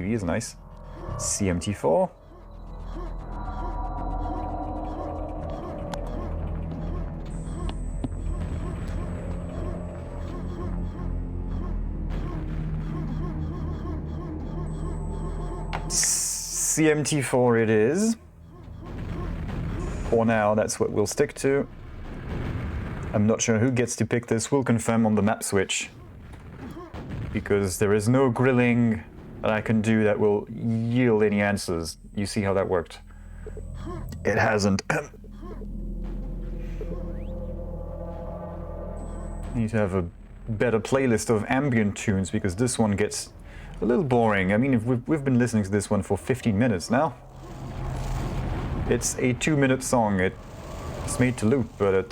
TV is nice. CMT4. CMT4 it is. For now, that's what we'll stick to. I'm not sure who gets to pick this. We'll confirm on the map switch. Because there is no grilling that I can do that will yield any answers. You see how that worked? It hasn't. I need to have a better playlist of ambient tunes because this one gets a little boring. I mean, if we've been listening to this one for 15 minutes now. It's a 2-minute song. It's made to loop, but it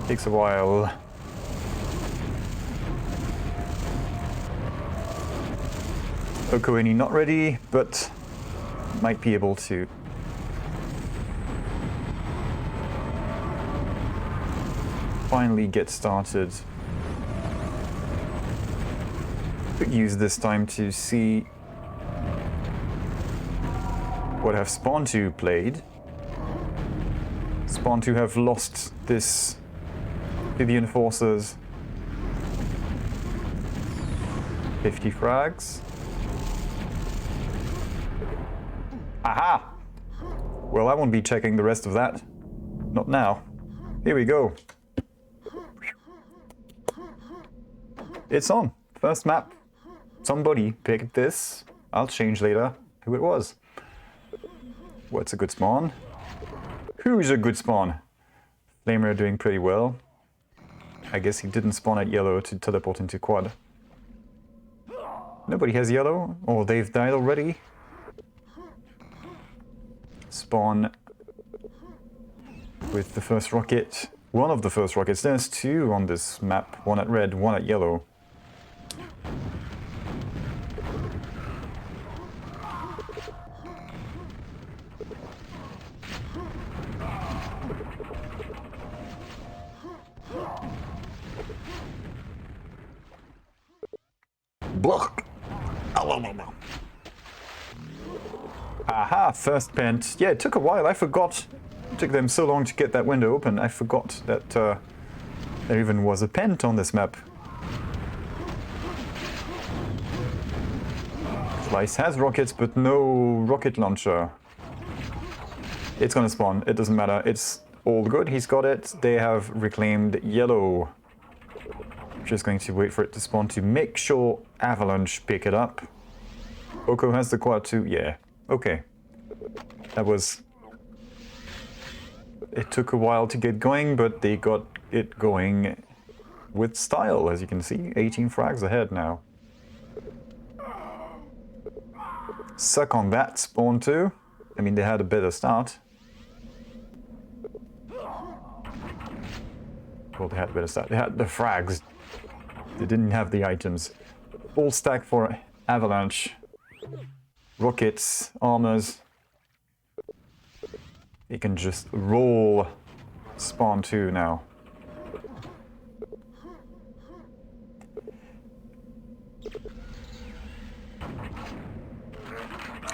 takes a while. Ocoini not ready, but might be able to. Finally get started. Could use this time to see what have Spawn2 played. Spawn2 have lost this to the Enforcers. 50 frags. Aha! Well, I won't be checking the rest of that. Not now. Here we go. It's on. First map. Somebody picked this. I'll change later who it was. What's a good spawn? Who's a good spawn? Flamer doing pretty well. I guess he didn't spawn at yellow to teleport into quad. Nobody has yellow? Or they've died already? Spawn with the first rocket. One of the first rockets. There's two on this map. One at red, one at yellow. Block. Aha, first pent. Yeah, it took a while. I forgot. It took them so long to get that window open. I forgot that there even was a pent on this map. Klice has rockets, but no rocket launcher. It's gonna spawn. It doesn't matter. It's all good. He's got it. They have reclaimed yellow. Just going to wait for it to spawn to make sure Avalanche pick it up. Oko has the quad too. Yeah. Okay. That was... It took a while to get going, but they got it going with style, as you can see. 18 frags ahead now. Suck on that, Spawn2. I mean, they had a better start. Well, they had a better start. They had the frags. They didn't have the items. Full stack for Avalanche. Rockets, armors. You can just roll Spawn2 now.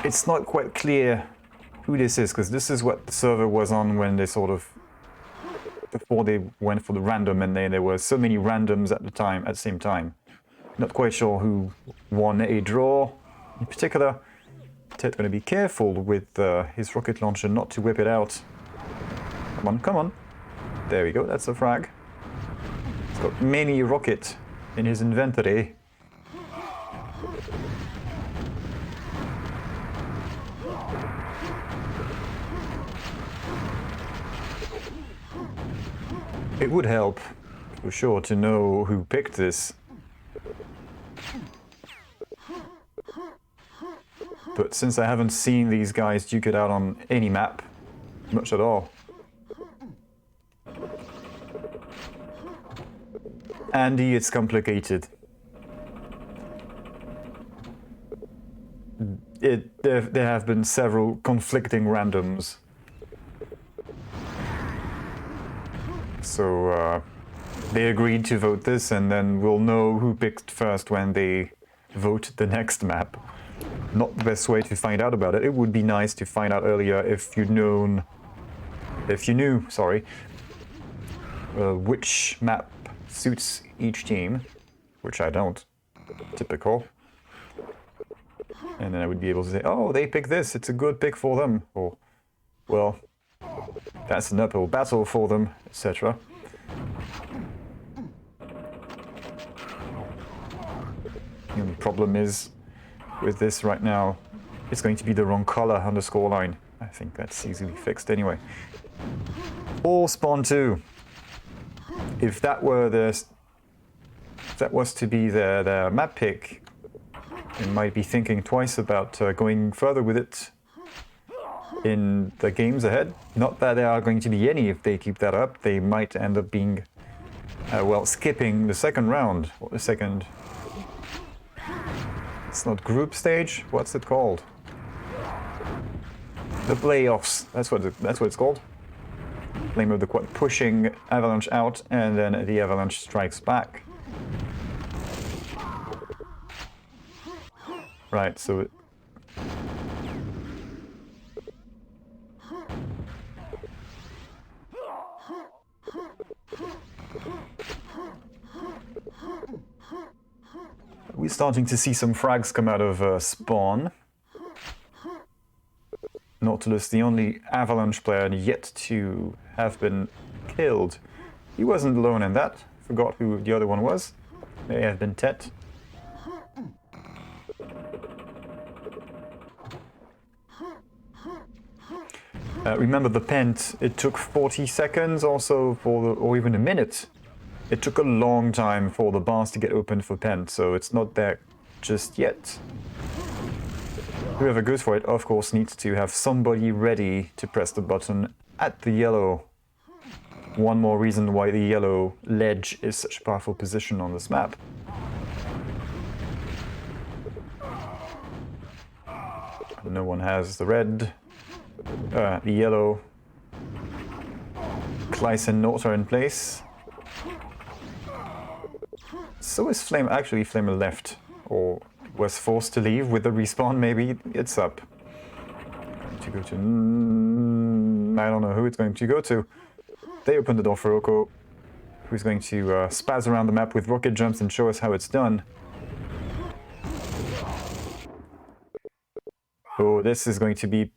It's not quite clear who this is, because this is what the server was on when they sort of... before they went for the random, and there were so many randoms at the same time. Not quite sure who won a draw in particular. Ted's going to be careful with his rocket launcher not to whip it out. Come on, come on. There we go, that's a frag. He's got many rockets in his inventory. It would help, for sure, to know who picked this. But since I haven't seen these guys duke it out on any map, much at all. Andy, it's complicated. There have been several conflicting randoms. So they agreed to vote this, and then we'll know who picked first when they vote the next map. Not the best way to find out about it. It would be nice to find out earlier if you knew, which map suits each team, which I don't. Typical. And then I would be able to say, oh, they pick this, it's a good pick for them. Or, well, that's an uphill battle for them, etc. The only problem is, with this right now, it's going to be the wrong color on the scoreline. I think that's easily fixed anyway. Or Spawn2. If that was to be their map pick, they might be thinking twice about going further with it in the games ahead. Not that there are going to be any if they keep that up. They might end up being, well, skipping the second round, or the second... It's not group stage, what's it called? The playoffs, that's what it's called. Flame of the Quad pushing Avalanche out, and then the Avalanche strikes back. Right, so... We're starting to see some frags come out of Spawn. Nautilus, the only Avalanche player yet to have been killed. He wasn't alone in that. Forgot who the other one was. May have been Tet. Remember the pent, it took 40 seconds or so or even a minute. It took a long time for the bars to get open for pent, so it's not there just yet. Whoever goes for it, of course, needs to have somebody ready to press the button at the yellow. One more reason why the yellow ledge is such a powerful position on this map. No one has the red, the yellow. Klice and Nautilus are in place. So is Flame, actually Flame left, or was forced to leave with the respawn, maybe it's up. Going to go to... I don't know who it's going to go to. They opened the door for Oko, who's going to spaz around the map with rocket jumps and show us how it's done. Oh, this is going to be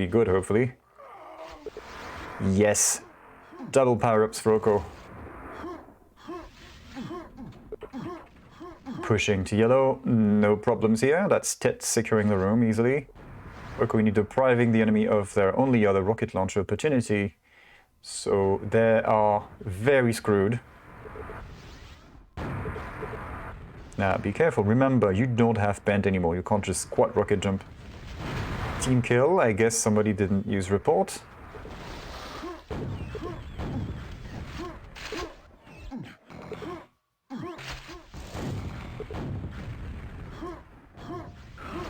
good, hopefully. Yes. Double power-ups for Oko. Pushing to yellow, no problems here. That's Tet securing the room easily. Ocoini depriving the enemy of their only other rocket launcher opportunity. So they are very screwed. Now be careful, remember you don't have bend anymore, you can't just quad rocket jump. Team kill, I guess somebody didn't use report.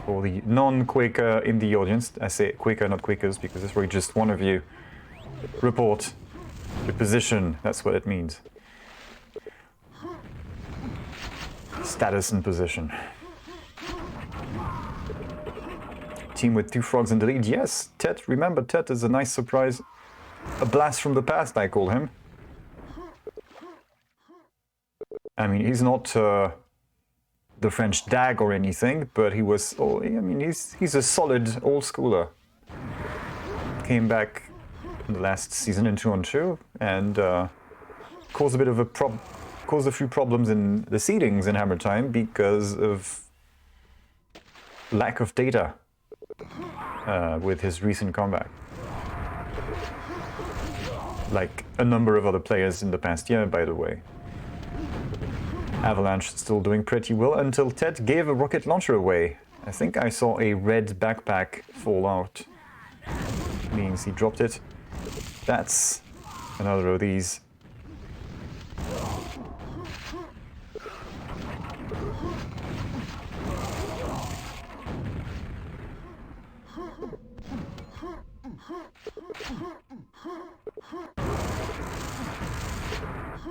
For the non-Quaker in the audience, I say Quaker, not Quakers, because it's really just one of you. Report your position, that's what it means. Status and position. Team with 2 frogs in the lead, yes, Tet, remember Tet is a nice surprise. A blast from the past, I call him. I mean, he's not... the French dag or anything, but he was, I mean, he's a solid old schooler. Came back in the last season in 2-on-2 and caused a few problems in the seedings in Hammer Time because of lack of data with his recent comeback. Like a number of other players in the past year, by the way. Avalanche still doing pretty well until Tet gave a rocket launcher away. I think I saw a red backpack fall out. Means he dropped it. That's another of these.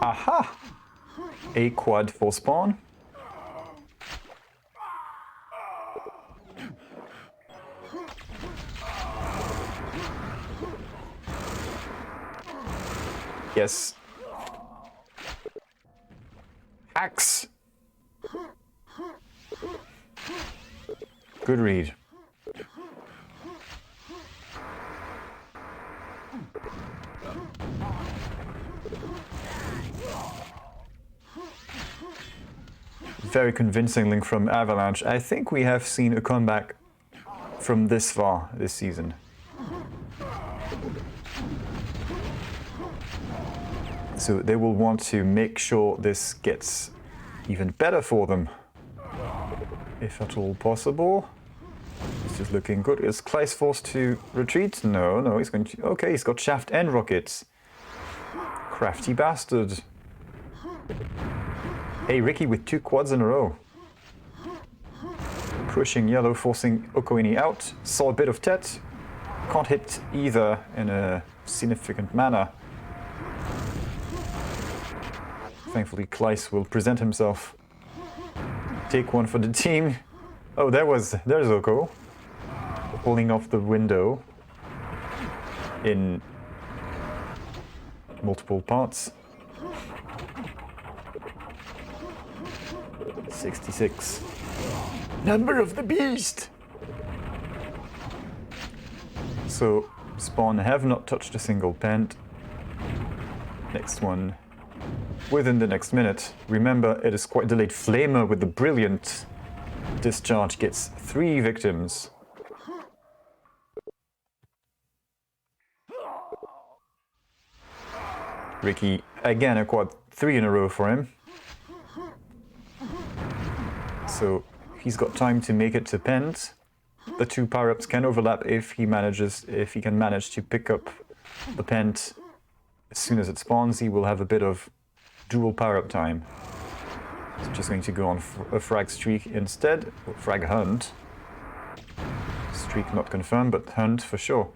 Aha! A quad for Spawn. Yes. Axe. Good read. Very convincing link from Avalanche. I think we have seen a comeback from this far this season. So they will want to make sure this gets even better for them, if at all possible. This is looking good. Is Klice forced to retreat? No, he's going to... Okay, he's got shaft and rockets. Crafty bastard. Hey, Riki with 2 quads in a row. Pushing yellow, forcing Ocoini out. Saw a bit of Tet. Can't hit either in a significant manner. Thankfully, Klice will present himself. Take one for the team. Oh, there's Oko. Pulling off the window in multiple parts. 66. Number of the beast! So, Spawn have not touched a single pent. Next one within the next minute. Remember, it is quite delayed. Flamer with the brilliant discharge gets 3 victims. Riki, again, a quad 3 in a row for him. So he's got time to make it to pent. The 2 power-ups can overlap if he can manage to pick up the pent as soon as it spawns. He will have a bit of dual power-up time. He's just going to go on a frag streak instead, or frag hunt. Streak not confirmed, but hunt for sure.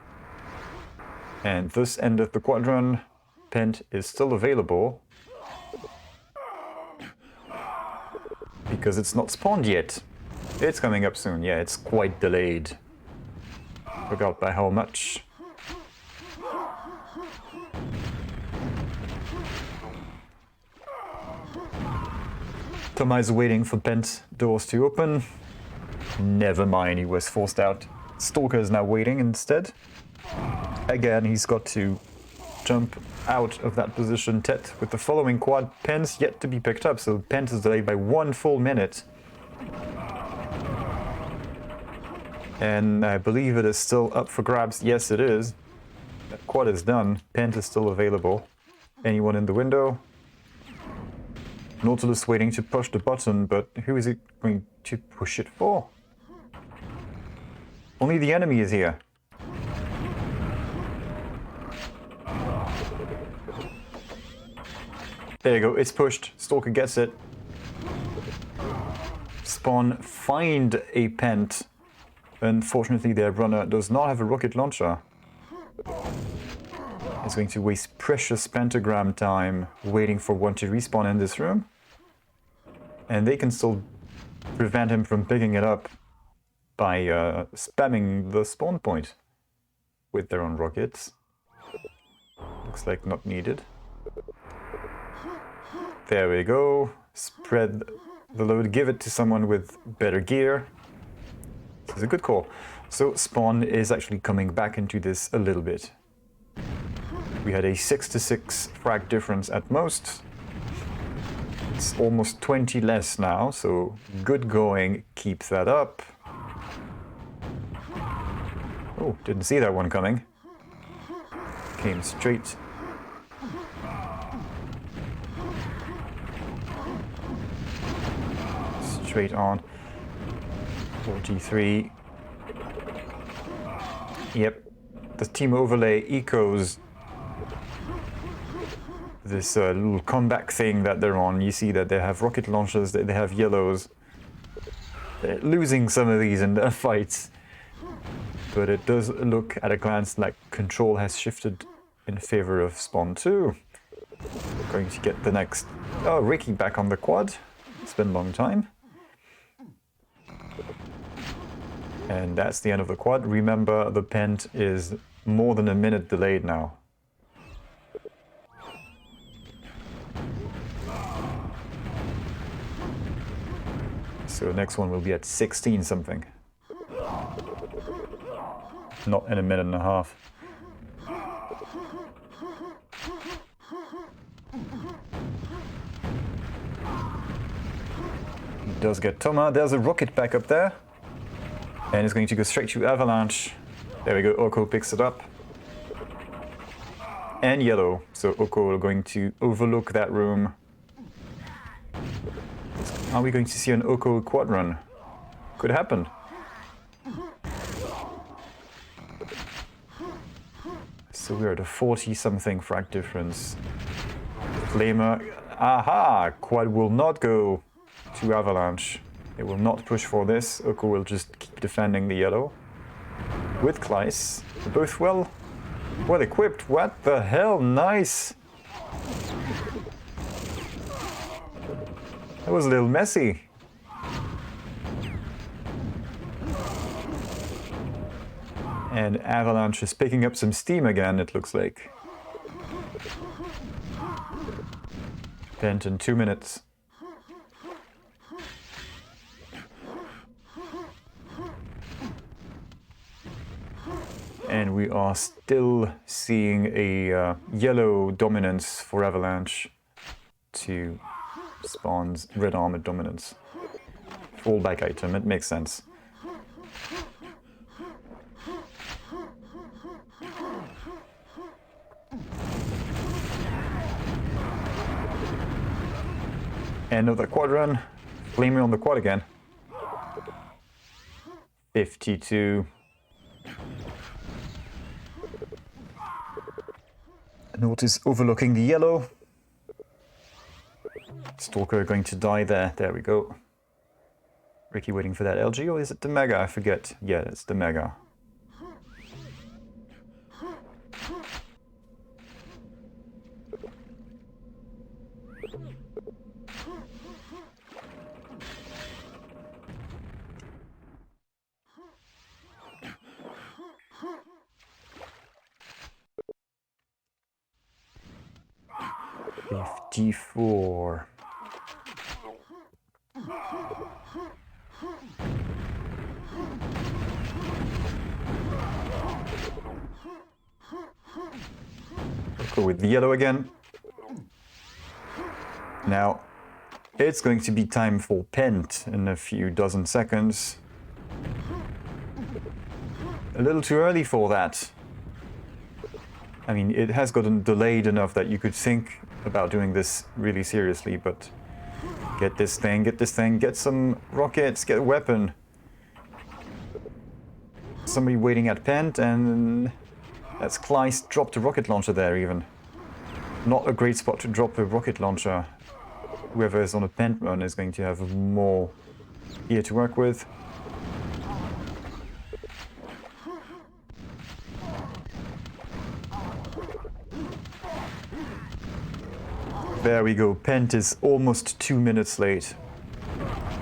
And this ended the quad run. Pent is still available because it's not spawned yet. It's coming up soon. Yeah, it's quite delayed. Forgot by how much. Toma is waiting for pent doors to open. Never mind, he was forced out. Stalkerrh is now waiting instead. Again, he's got to jump out of that position. Tet with the following quad. Pent's yet to be picked up, so Pent is delayed by 1 full minute. And I believe it is still up for grabs. Yes, it is. That quad is done. Pent is still available. Anyone in the window? Nautilus waiting to push the button, but who is it going to push it for? Only the enemy is here. There you go, it's pushed. Stalkerrh gets it. Spawn find a pent. Unfortunately, their runner does not have a rocket launcher. He's going to waste precious pentagram time waiting for one to respawn in this room. And they can still prevent him from picking it up by spamming the spawn point with their own rockets. Looks like not needed. There we go. Spread the load, give it to someone with better gear. This is a good call. So Spawn is actually coming back into this a little bit. We had a 6-6 frag difference at most. It's almost 20 less now, so good going. Keep that up. Oh, didn't see that one coming. Came straight. Straight on. 43. Yep. The team overlay echoes this little comeback thing that they're on. You see that they have rocket launchers, they have yellows. They're losing some of these in their fights. But it does look at a glance like control has shifted in favor of Spawn2. Going to get the next... Oh, Riki back on the quad. It's been a long time. And that's the end of the quad. Remember, the pent is more than a minute delayed now. So next one will be at 16 something. Not in a minute and a half. He does get Toma. There's a rocket back up there. And it's going to go straight to Avalanche. There we go, Oko picks it up. And yellow. So Oko are going to overlook that room. Are we going to see an Oko quad run? Could happen. So we're at a 40-something frag difference. Flamer. Aha! Quad will not go to Avalanche. It will not push for this. Oko will just keep defending the yellow. With Klice. They're both well equipped. What the hell? Nice! That was a little messy. And Avalanche is picking up some steam again, it looks like. Pent in 2 minutes. And we are still seeing a yellow dominance for Avalanche to Spawn's red armored dominance. Fallback item, it makes sense. Another quad run. Flamer on the quad again. 52. Nautilus overlooking the yellow. Stalkerrh going to die there. There we go. Riki waiting for that LG, or is it the Mega? I forget. Yeah, it's the Mega. G4. Go with the yellow again. Now, it's going to be time for Pent in a few dozen seconds. A little too early for that. I mean, it has gotten delayed enough that you could think about doing this really seriously, but get this thing, get some rockets, get a weapon. Somebody waiting at Pent, and that's Klice dropped a rocket launcher there even. Not a great spot to drop a rocket launcher. Whoever is on a Pent run is going to have more here to work with. There we go, Pent is almost 2 minutes late.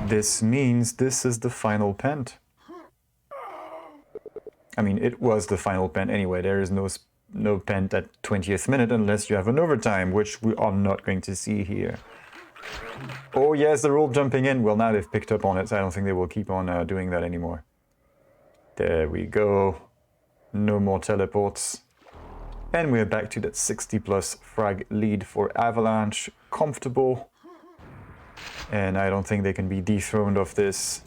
This means this is the final Pent. I mean, it was the final Pent anyway. There is no Pent at 20th minute unless you have an overtime, which we are not going to see here. Oh yes, they're all jumping in. Well, now they've picked up on it, so I don't think they will keep on doing that anymore. There we go. No more teleports. And we're back to that 60+ frag lead for Avalanche. Comfortable. And I don't think they can be dethroned off this.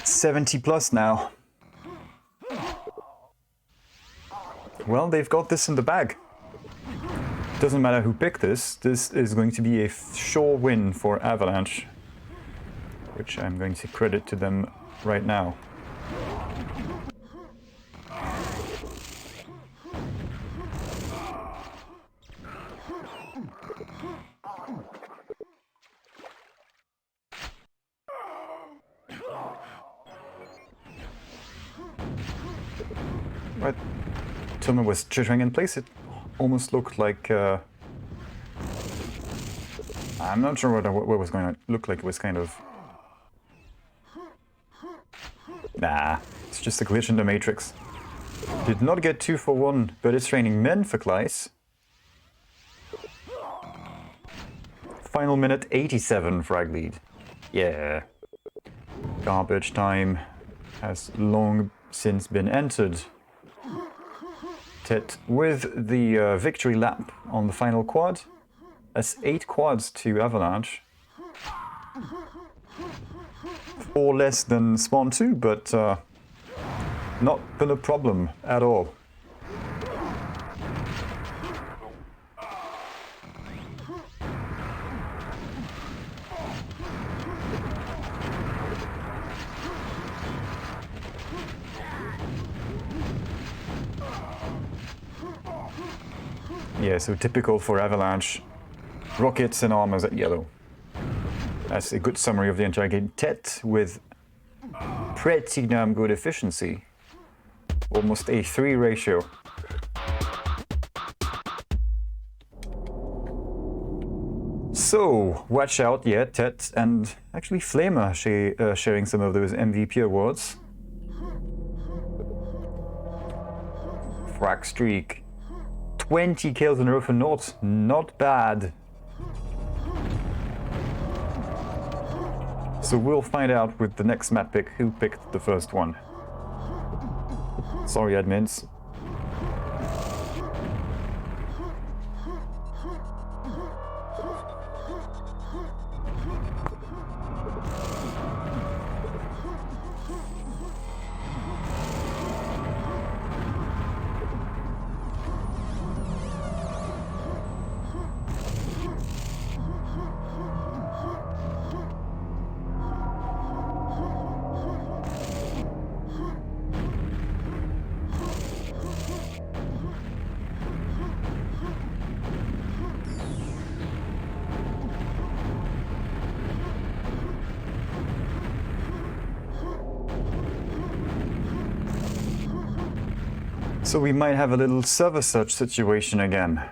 $70+ now. Well, they've got this in the bag. Doesn't matter who picked this. This is going to be a sure win for Avalanche. which I'm going to credit to them right now. But Toma was jittering in place. It almost looked like... I'm not sure what was going to look like. It was kind of... Nah, it's just a glitch in the Matrix. Did not get 2 for 1, but it's raining men for Klice. Final minute 87 frag lead. Yeah. Garbage time has long since been entered. Tet with the victory lap on the final quad. That's 8 quads to Avalanche. 4 less than Spawn2, but not been a problem at all. Yeah, so typical for Avalanche. Rockets and armors at yellow. That's a good summary of the entire game. Tet with pretty damn good efficiency. Almost a 3 ratio. So, watch out, yeah, Tet and actually Flamer sharing some of those MVP awards. Frag streak. 20 kills in a row for Naut. Not bad. So we'll find out with the next map pick who picked the first one. Sorry, admins. So we might have a little server search situation again.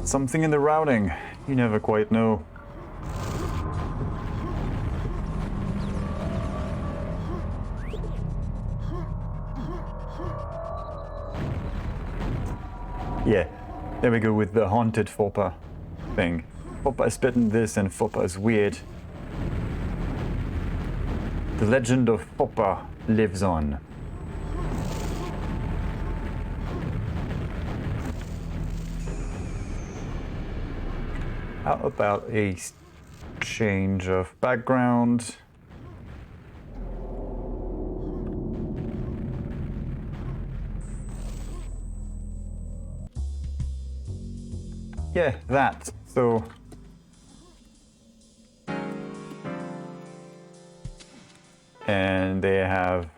Something in the routing, you never quite know. Yeah, there we go with the haunted Foppa thing. Foppa is bitten this and Foppa is weird. The legend of Foppa lives on. How about a change of background? Yeah, that. So and they have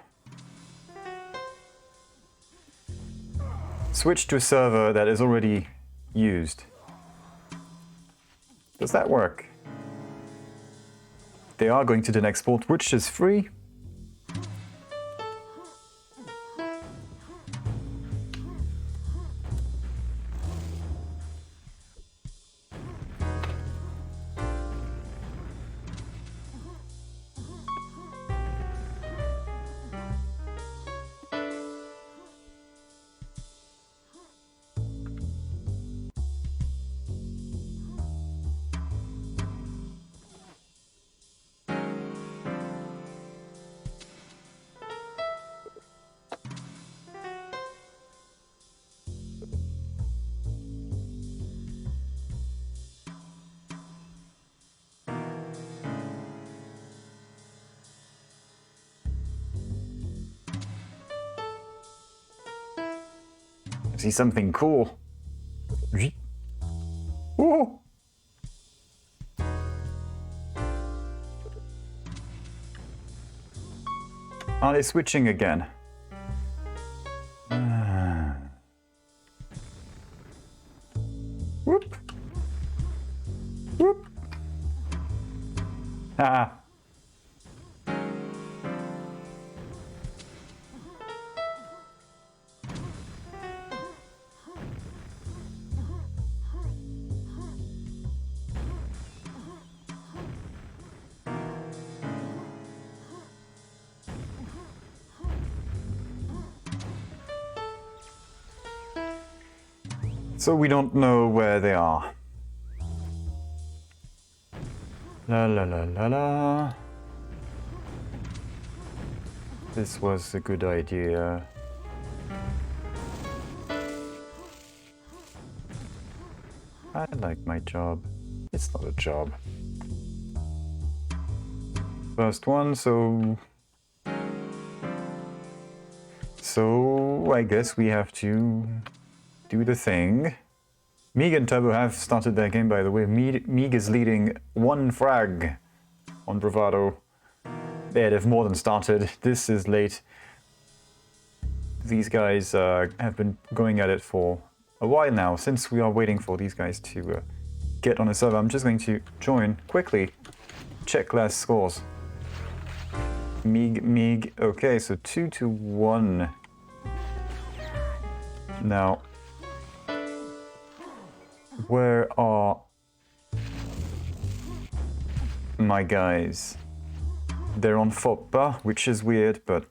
switched to a server that is already used. Does that work? They are going to the next port, which is free. See something cool. Oh! Are they switching again? Whoop! Whoop! Ah! So we don't know where they are. La la la la la. This was a good idea. I like my job. It's not a job. First one, so I guess we have to do the thing. Meeg and Turbo have started their game, by the way. Meeg is leading 1 frag on Bravado. Yeah, they've more than started. This is late. These guys have been going at it for a while now, since we are waiting for these guys to get on a server. I'm just going to join quickly, check last scores. Meeg, okay, so 2-1. Now, where are my guys? They're on Foppa, which is weird, but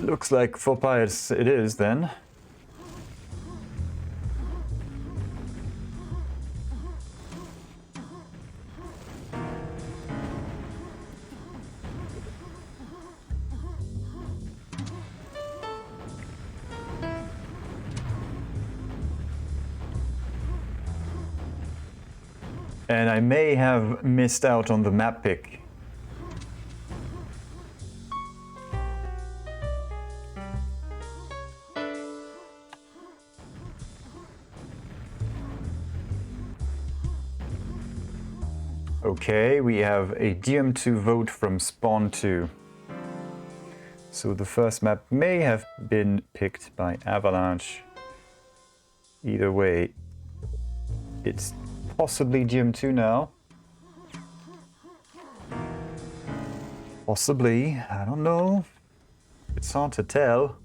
looks like Foppa it is then. And I may have missed out on the map pick. Okay, we have a DM2 vote from Spawn2. So the first map may have been picked by Avalanche. Either way, it's possibly DM2 now. Possibly, I don't know. It's hard to tell.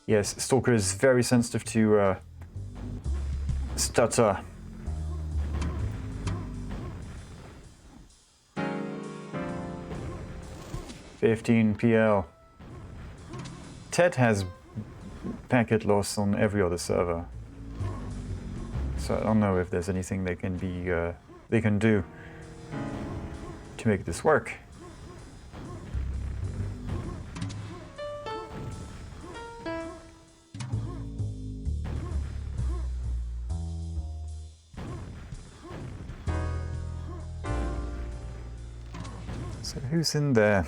Yes, Stalkerrh is very sensitive to stutter. $15 PL. Ted has packet loss on every other server, so I don't know if there's anything they can do to make this work. So who's in there?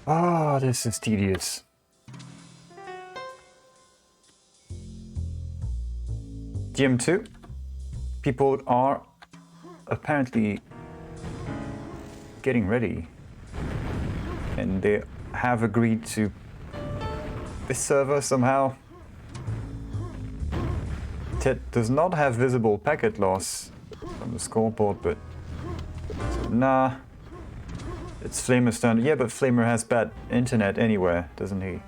Ah, this is tedious. GM2. People are apparently getting ready, and they have agreed to this server somehow. Ted does not have visible packet loss on the scoreboard, but so, nah. It's Flamer's turn. Yeah, but Flamer has bad internet anywhere, doesn't he?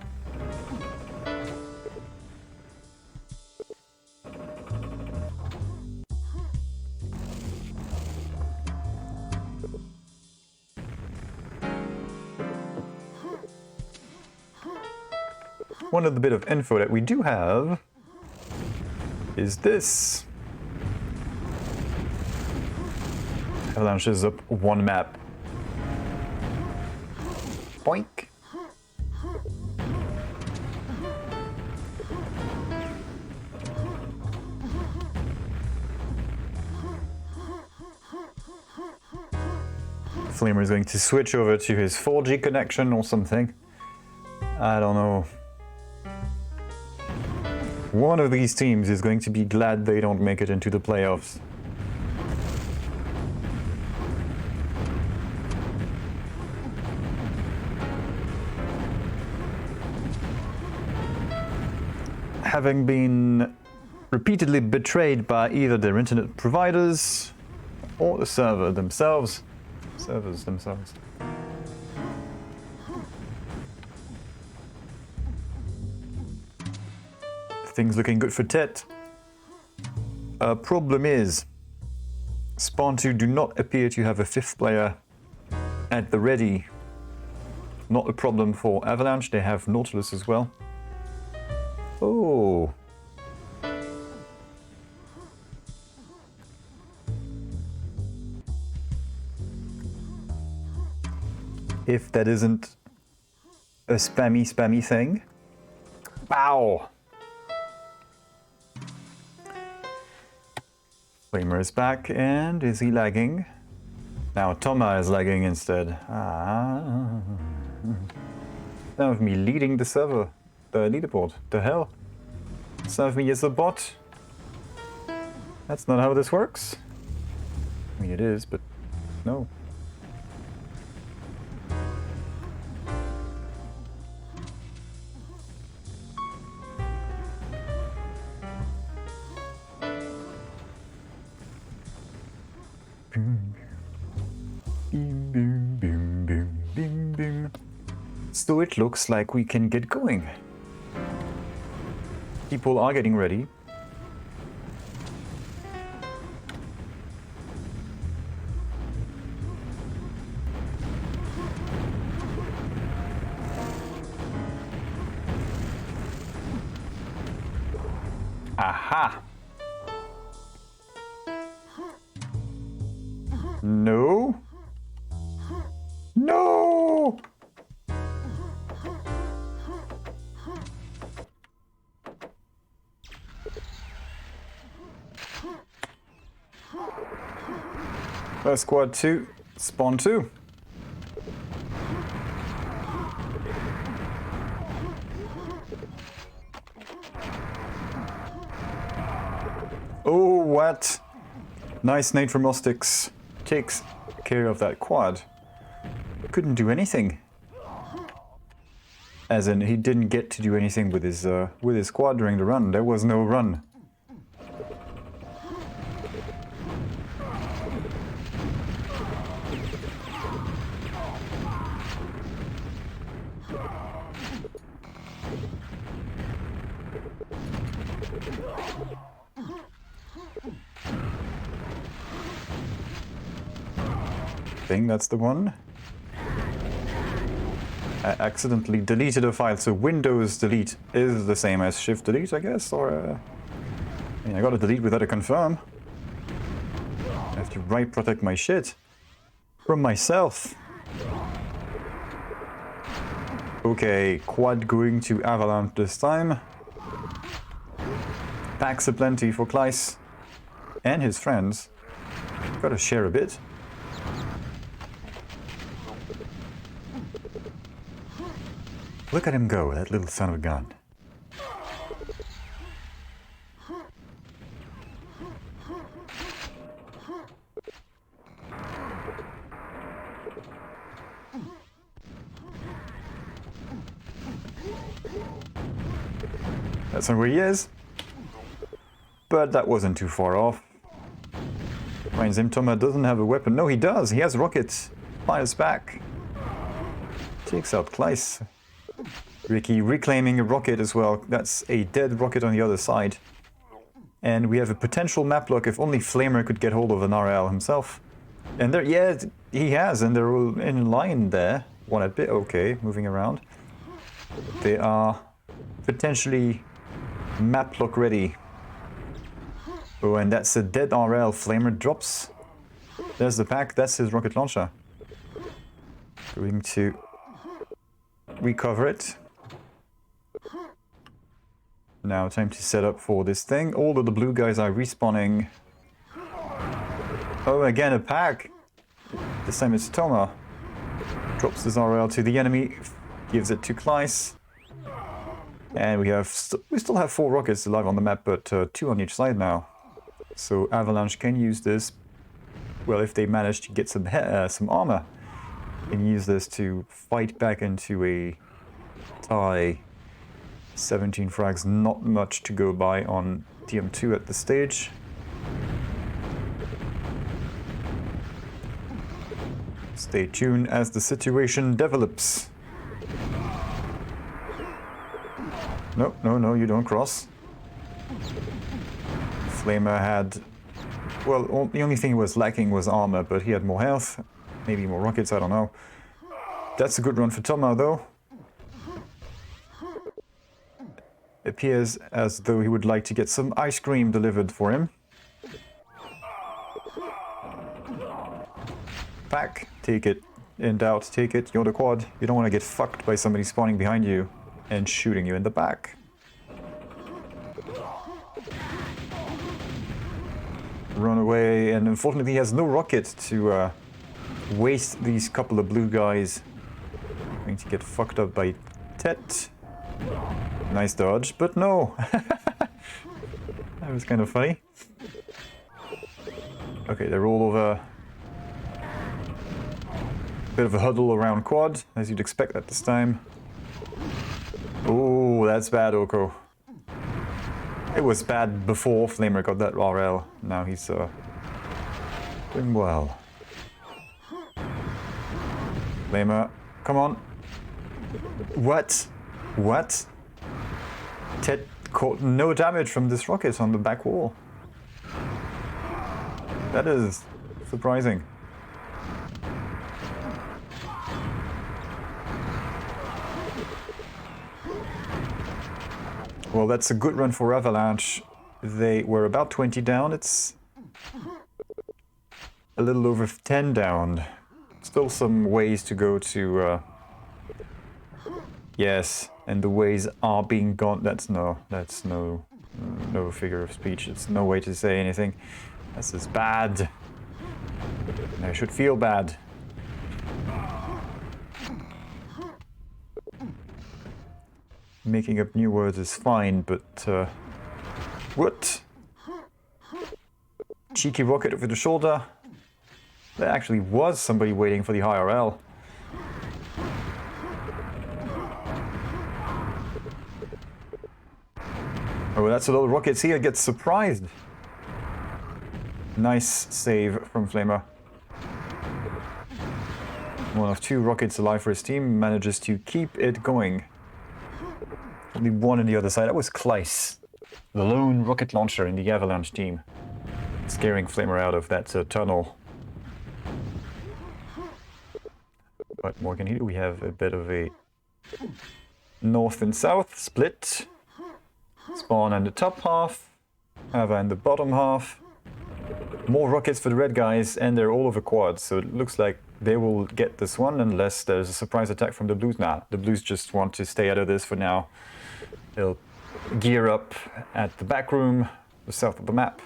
one of the bit of info that we do have is this. Avalanche is up one map. Boink. Flamer is going to switch over to his 4G connection or something. I don't know. One of these teams is going to be glad they don't make it into the playoffs. Having been repeatedly betrayed by either their internet providers or the servers themselves. Things looking good for Tet. Problem is, Spawn2 do not appear to have a fifth player at the ready. Not a problem for Avalanche, they have Nautilus as well. Oh. If that isn't a spammy thing. Bow! Flamer is back, and is he lagging? Now Toma is lagging instead. Ah. Some of me leading the server, the leaderboard. The hell? Some of me is a bot. That's not how this works. I mean, it is, but no. So it looks like we can get going. People are getting ready. Aha! No! No! Squad 2, Spawn 2. Oh, what? Nice nade from Ostix. Takes care of that quad. Couldn't do anything. As in, he didn't get to do anything with his quad during the run. There was no run. I think that's the one. I accidentally deleted a file, so Windows delete is the same as Shift delete, I guess, or I mean, I gotta delete without a confirm. I have to right protect my shit from myself. Okay, quad going to Avalanche this time. Packs aplenty for Klice and his friends. Gotta share a bit. Look at him go, that little son of a gun. That's not where he is. But that wasn't too far off. Finds him, Toma doesn't have a weapon. No, he does. He has rockets. Fires back. Takes out Klice. Riki reclaiming a rocket as well. That's a dead rocket on the other side. And we have a potential map lock if only Flamer could get hold of an RL himself. And there, yeah, he has, and they're all in line there. One a bit, okay, moving around. They are potentially map lock ready. Oh, and that's a dead RL. Flamer drops. There's the pack. That's his rocket launcher. Going to recover it. Now time to set up for this thing. All of the blue guys are respawning. Oh, again a pack. This time it's Toma. Drops his RL to the enemy. Gives it to Klice. And we still have 4 rockets alive on the map, but 2 on each side now. So Avalanche can use this. Well, if they manage to get some armor, can use this to fight back into a tie. 17 frags, not much to go by on TM2 at this stage. Stay tuned as the situation develops. No, no, no, you don't cross. Flamer had... Well, the only thing he was lacking was armor, but he had more health. Maybe more rockets, I don't know. That's a good run for Toma, though. Appears as though he would like to get some ice cream delivered for him. Pack, take it. In doubt, take it. You're the quad. You don't want to get fucked by somebody spawning behind you and shooting you in the back. Run away, and unfortunately he has no rocket to waste these couple of blue guys. Going to get fucked up by Tet. Nice dodge, but no! That was kind of funny. Okay, they're all over. Bit of a huddle around quad, as you'd expect at this time. Oh, that's bad, Oko. It was bad before Flamer got that RL. Now he's doing well. Flamer, come on. What? What? Ted caught no damage from this rocket on the back wall. That is surprising. Well, that's a good run for Avalanche. They were about 20 down. It's a little over 10 down. Still some ways to go to... Yes, and the ways are being gone. That's no figure of speech. It's no way to say anything. This is bad. I should feel bad. Making up new words is fine, but what? Cheeky rocket over the shoulder. There actually was somebody waiting for the IRL. Oh, that's a lot of rockets here. Gets surprised. Nice save from Flamer. One of 2 rockets alive for his team. Manages to keep it going. Only 1 on the other side. That was Klice, the lone rocket launcher in the Avalanche team. Scaring Flamer out of that tunnel. What more can he do? We have a bit of a north and south split. Spawn in the top half, Ava in the bottom half. More rockets for the red guys, and they're all over quads, so it looks like they will get this one unless there's a surprise attack from the blues. Nah, the blues just want to stay out of this for now. They'll gear up at the back room, the south of the map.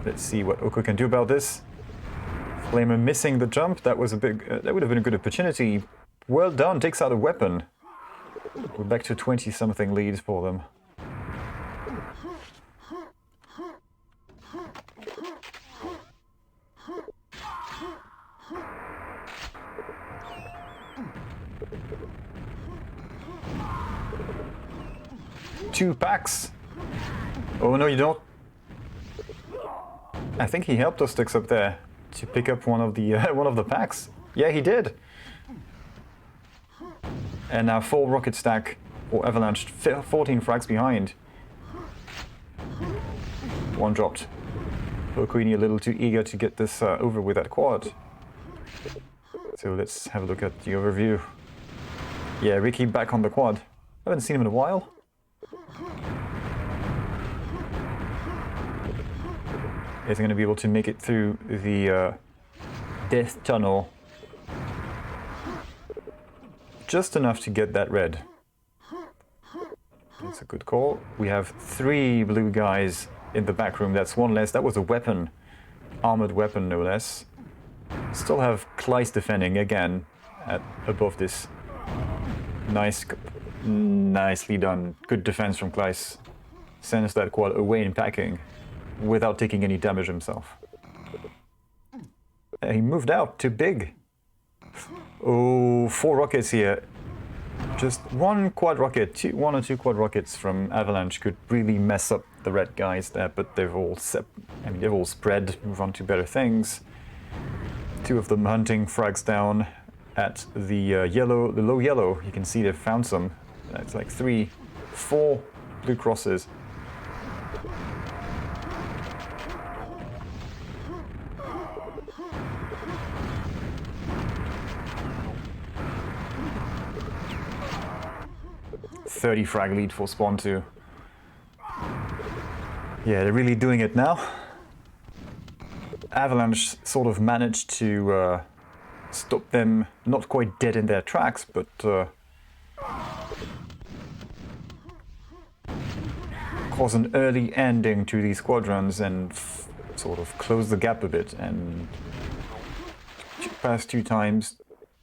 Let's see what Oko can do about this. Flamer missing the jump. That was a big. That would have been a good opportunity. Well done. Takes out a weapon. We're back to 20-something lead for them. Two packs. Oh no, you don't. I think he helped us sticks up there to pick up one of the packs. Yeah, he did. And now full rocket stack for Avalanche, 14 frags behind. 1 dropped. Ocoini a little too eager to get this over with that quad. So let's have a look at the overview. Yeah, Riki back on the quad. I haven't seen him in a while. Is going to be able to make it through the death tunnel. Just enough to get that red. That's a good call. We have 3 blue guys in the back room. That's one less. That was a weapon. Armored weapon, no less. Still have Klice defending again at above this. Nicely done. Good defense from Klice. Sends that quad away in packing without taking any damage himself. He moved out too big. Oh, 4 rockets here. Just one quad rocket, 1 or 2 quad rockets from Avalanche could really mess up the red guys there, but they've all spread, move on to better things. 2 of them hunting frags down at the low yellow. You can see they've found some. It's like 3, 4 blue crosses. .30 frag lead for Spawn2. Yeah, they're really doing it now. Avalanche sort of managed to stop them, not quite dead in their tracks, but cause an early ending to these squadrons and sort of close the gap a bit. And past 2 times,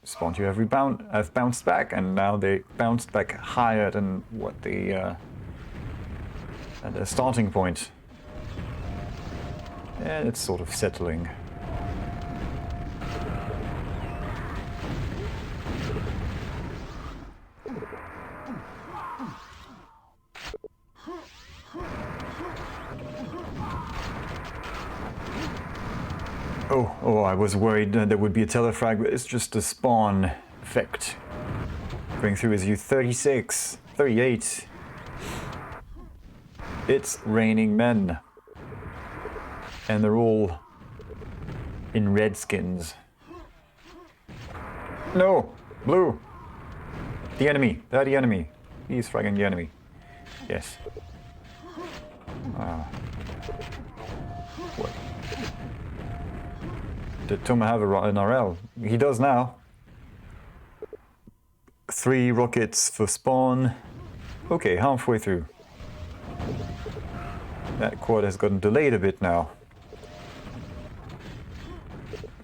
Spawn2 have bounced back, and now they bounced back higher than what the at the starting point. And it's sort of settling. Oh, I was worried there would be a telefrag, but it's just a spawn effect. Going through his U-36, 38. It's raining men. And they're all in red skins. No! Blue! The enemy! They're the enemy. He's fragging the enemy. Yes. What? Did Toma have an RL? He does now. 3 rockets for spawn. Okay, halfway through. That quad has gotten delayed a bit now.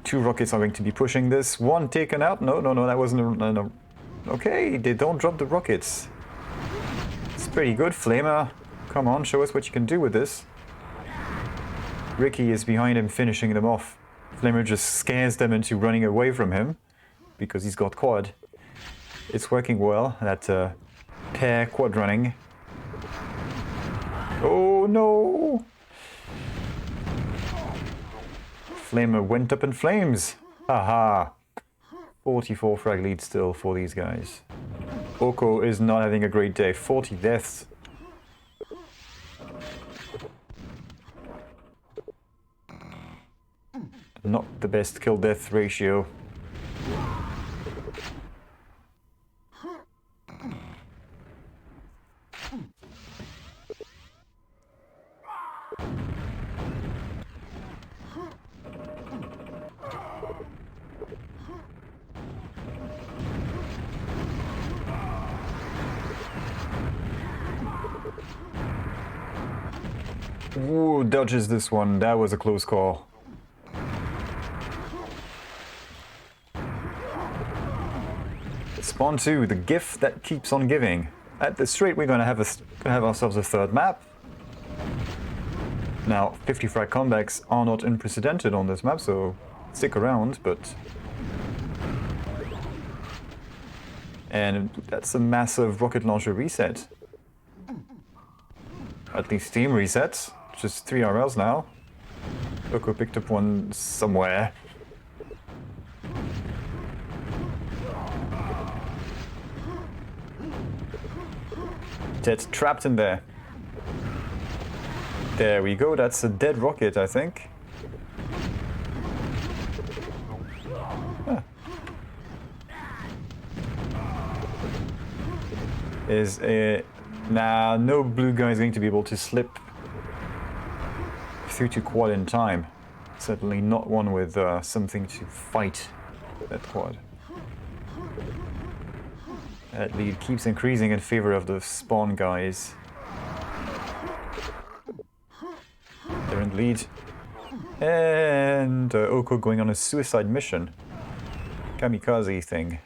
2 rockets are going to be pushing this. 1 taken out. No, that wasn't a... No. Okay, they don't drop the rockets. It's pretty good. Flamer, come on, show us what you can do with this. Riki is behind him, finishing them off. Flamer just scares them into running away from him because he's got quad. It's working well, that pair quad running. Oh no! Flamer went up in flames. Haha. 44 frag lead still for these guys. Oko is not having a great day. 40 deaths. Not the best kill-death ratio. Ooh, dodges this one. That was a close call. Spawn2, the gift that keeps on giving. At this rate, we're going to have ourselves a 3rd map. Now, 50 frag comebacks are not unprecedented on this map, so stick around, but... And that's a massive rocket launcher reset. At least team resets. Just 3 RLs now. Oko picked up one somewhere. Dead, trapped in there. There we go, that's a dead rocket, I think. Huh. is a... Nah, no blue guy is going to be able to slip through to quad in time. Certainly not one with something to fight that quad. That lead keeps increasing in favor of the spawn guys. They're in the lead. And Oko going on a suicide mission. Kamikaze thing.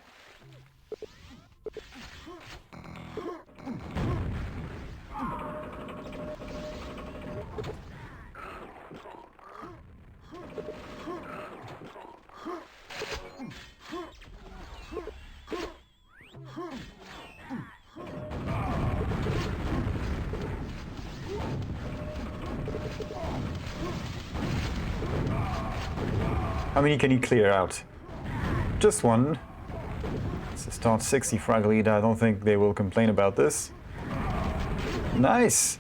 How many can he clear out? Just one. It's a start 60 frag lead. I don't think they will complain about this. Nice!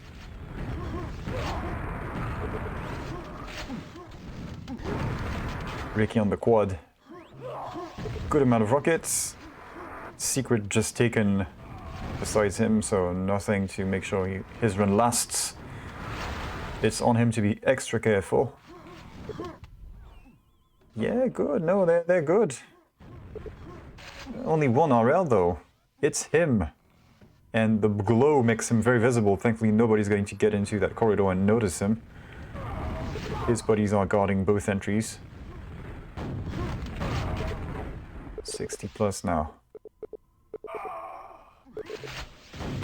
Riki on the quad. Good amount of rockets. Secret just taken besides him, so nothing to make sure his run lasts. It's on him to be extra careful. Yeah, good. No, they're good. Only one RL though. It's him. And the glow makes him very visible. Thankfully, nobody's going to get into that corridor and notice him. His buddies are guarding both entries. 60 plus now.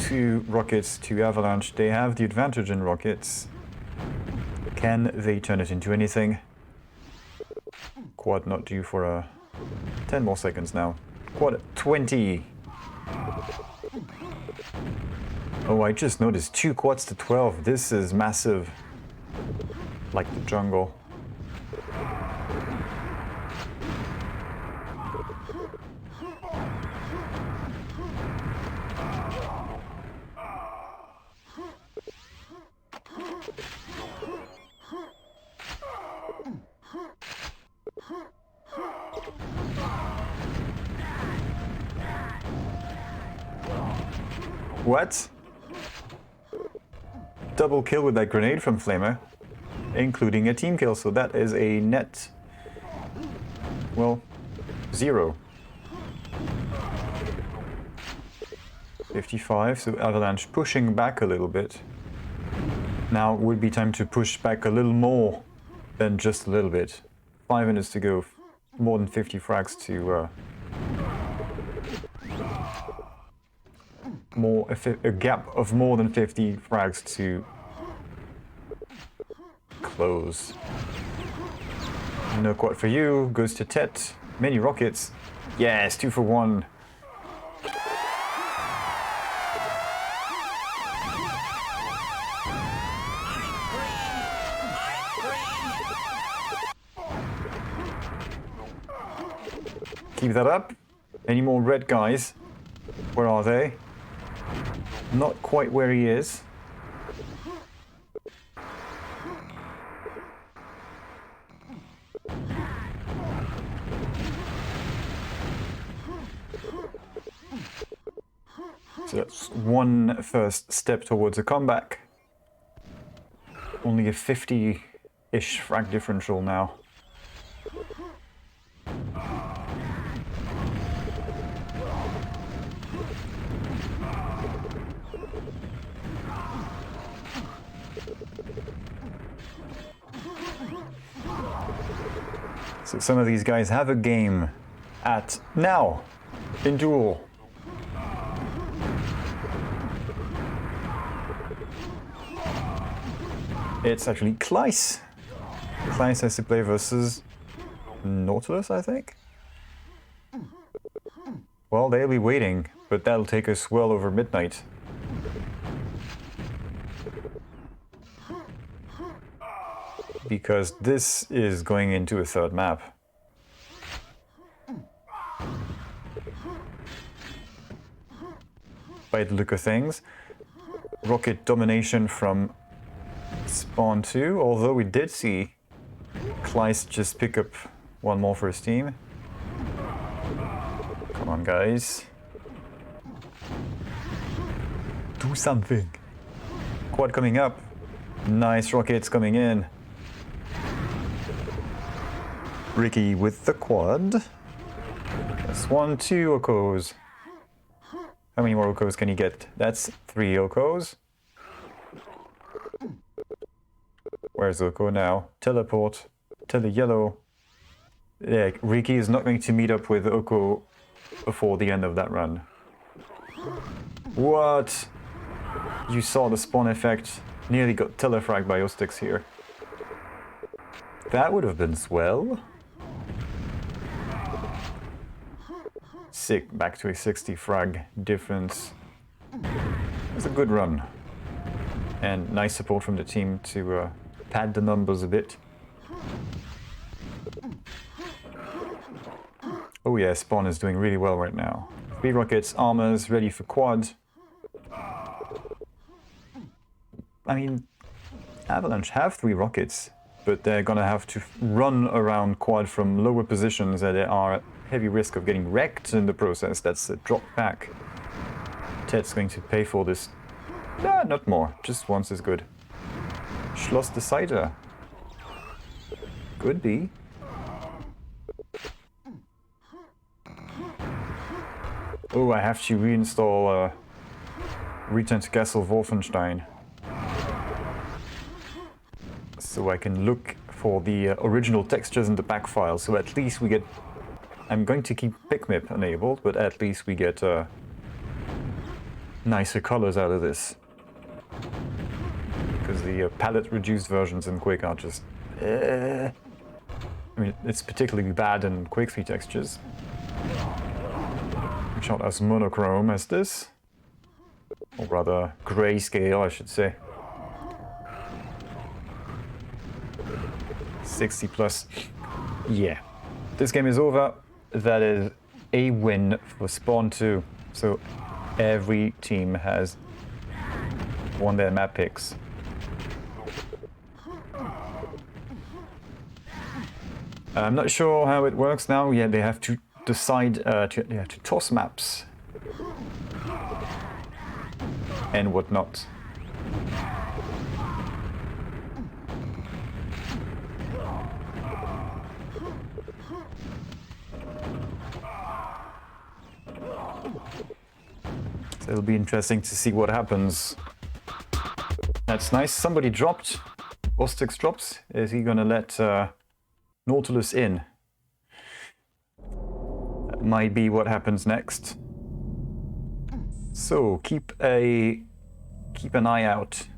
2 rockets to Avalanche. They have the advantage in rockets. Can they turn it into anything? Quad not due for 10 more seconds now. Quad at 20. Oh, I just noticed 2 quads to 12. This is massive. Like the jungle. What? Double kill with that grenade from Flamer, including a team kill, so that is a net, well, 0. 55, so Avalanche pushing back a little bit. Now would be time to push back a little more than just a little bit. 5 minutes to go, more than 50 frags to... a gap of more than 50 frags to close. No quad for you, goes to Tet. Many rockets. Yes, 2 for 1. Keep that up. Any more red guys? Where are they? Not quite where he is. So that's one first step towards a comeback. Only a 50-ish frag differential now. So some of these guys have a game at now in duel. It's actually Klice. Klice has to play versus Nautilus, I think. Well, they'll be waiting, but that'll take us well over midnight. Because this is going into a third map. By the look of things, rocket domination from Spawn2, although we did see Klice just pick up one more for his team. Come on, guys. Do something. Quad coming up. Nice rockets coming in. Riki with the quad. That's 1, 2 Ocos. How many more Ocos can he get? That's 3 Ocos. Where's Oco now? Teleport. Tele yellow. Yeah, Riki is not going to meet up with Oco before the end of that run. What? You saw the spawn effect. Nearly got telefragged by Ostix here. That would have been swell. Sick, back to a 60 frag difference. It was a good run. And nice support from the team to pad the numbers a bit. Oh yeah, Spawn is doing really well right now. 3 rockets, armors, ready for quad. I mean, Avalanche have 3 rockets, but they're gonna have to run around quad from lower positions that they are at heavy risk of getting wrecked in the process. That's a drop back. Ted's going to pay for this. Nah, not more. Just once is good. Schloss Decider. Could be. Oh, I have to reinstall Return to Castle Wolfenstein. So I can look for the original textures in the back file. So at least we get... I'm going to keep PicMip enabled, but at least we get nicer colors out of this. Because the palette reduced versions in Quake are just... I mean, it's particularly bad in Quake 3 textures. Which aren't as monochrome as this. Or rather, grayscale, I should say. 60 plus. Yeah. This game is over. That is a win for Spawn2. So every team has won their map picks. I'm not sure how it works now. Yeah, they have to decide to toss maps and whatnot. So it'll be interesting to see what happens. That's nice. Somebody dropped. Ostix drops. Is he gonna let Nautilus in? That might be what happens next. So keep an eye out.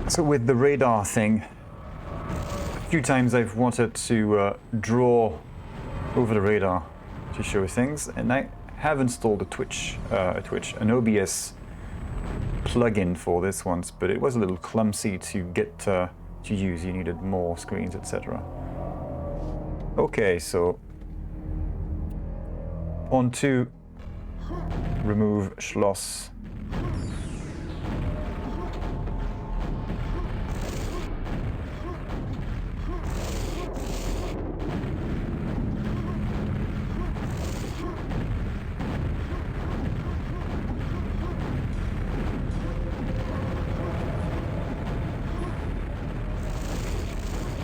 So with the radar thing, a few times I've wanted to draw over the radar to show things, and I have installed an OBS plugin for this once, but it was a little clumsy to get to use. You needed more screens, etc. Okay, so on to remove Schloss.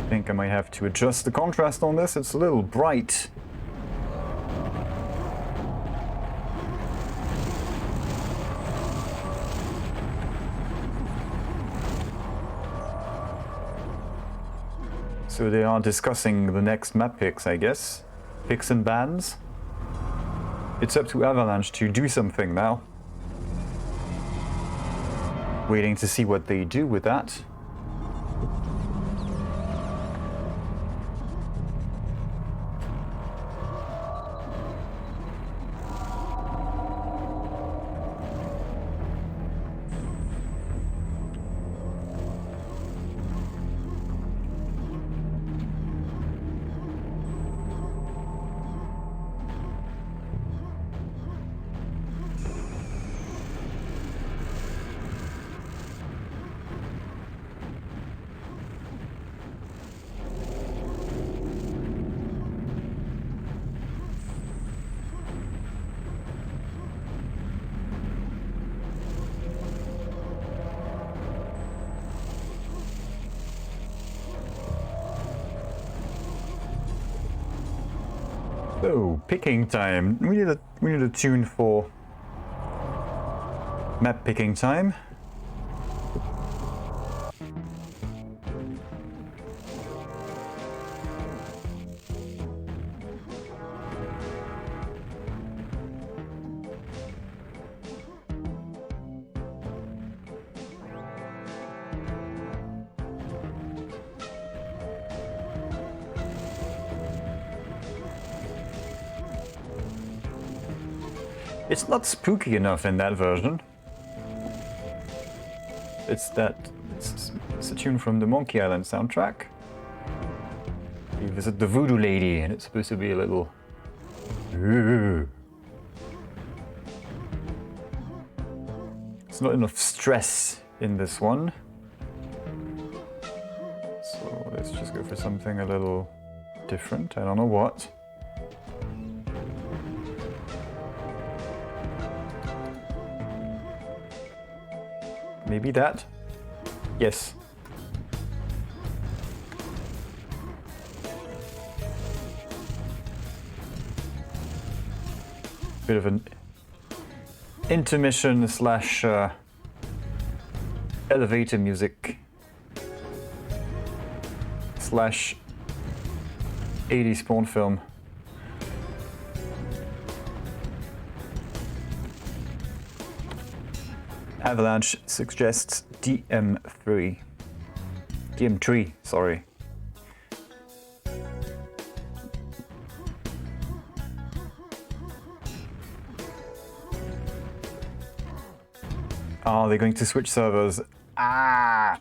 I think I might have to adjust the contrast on this. It's a little bright. So they are discussing the next map picks, I guess. Picks and bans. It's up to Avalanche to do something now. Waiting to see what they do with that. So, picking time. We need a tune for map picking time. It's not spooky enough in that version. It's a tune from the Monkey Island soundtrack. You visit the voodoo lady and it's supposed to be a little... It's not enough stress in this one. So let's just go for something a little different. I don't know what. Maybe that? Yes. Bit of an intermission slash elevator music slash 80s Spawn film. Avalanche suggests DM3. DM3, sorry. Oh, they're going to switch servers. Ah!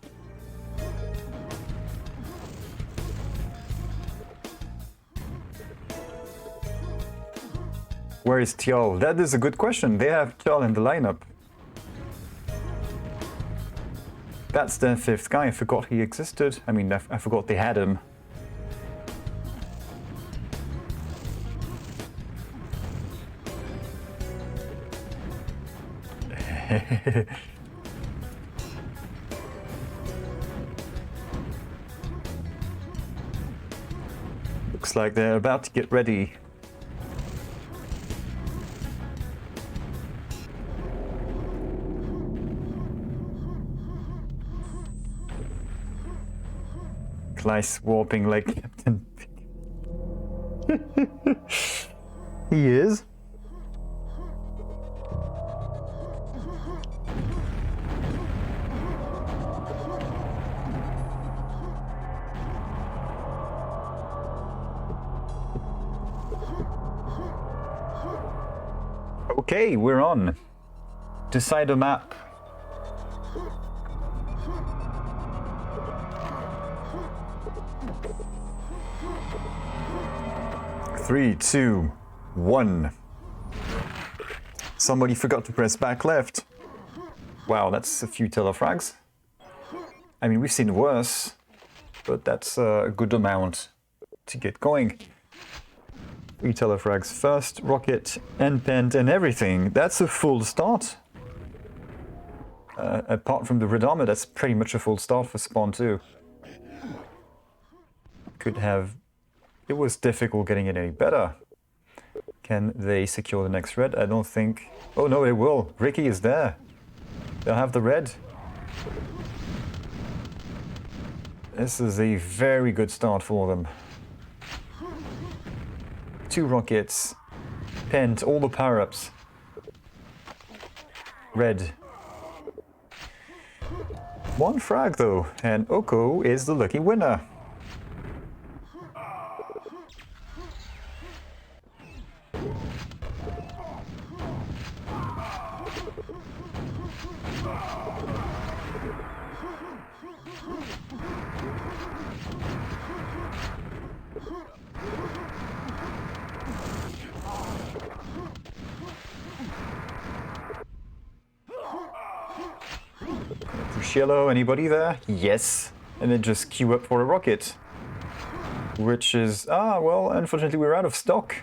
Where is Tjol? That is a good question. They have Tjol in the lineup. That's their fifth guy. I forgot he existed. I mean, I forgot they had him. Looks like they're about to get ready. Klice warping like Captain He is. Okay, we're on. Decide a map. Three, two, one. Somebody forgot to press back left. Wow, that's a few telefrags. I mean, we've seen worse, but that's a good amount to get going. 3 telefrags first, rocket, and pent, and everything. That's a full start. Apart from the red armor, that's pretty much a full start for Spawn2. Could have... It was difficult getting it any better. Can they secure the next red? I don't think... Oh no, they will. Riki is there. They'll have the red. This is a very good start for them. 2 rockets. Pent, all the power-ups. Red. 1 frag though, and Oko is the lucky winner. Push yellow, anybody there? Yes. And then just queue up for a rocket. Which is... Ah, well, unfortunately we're out of stock.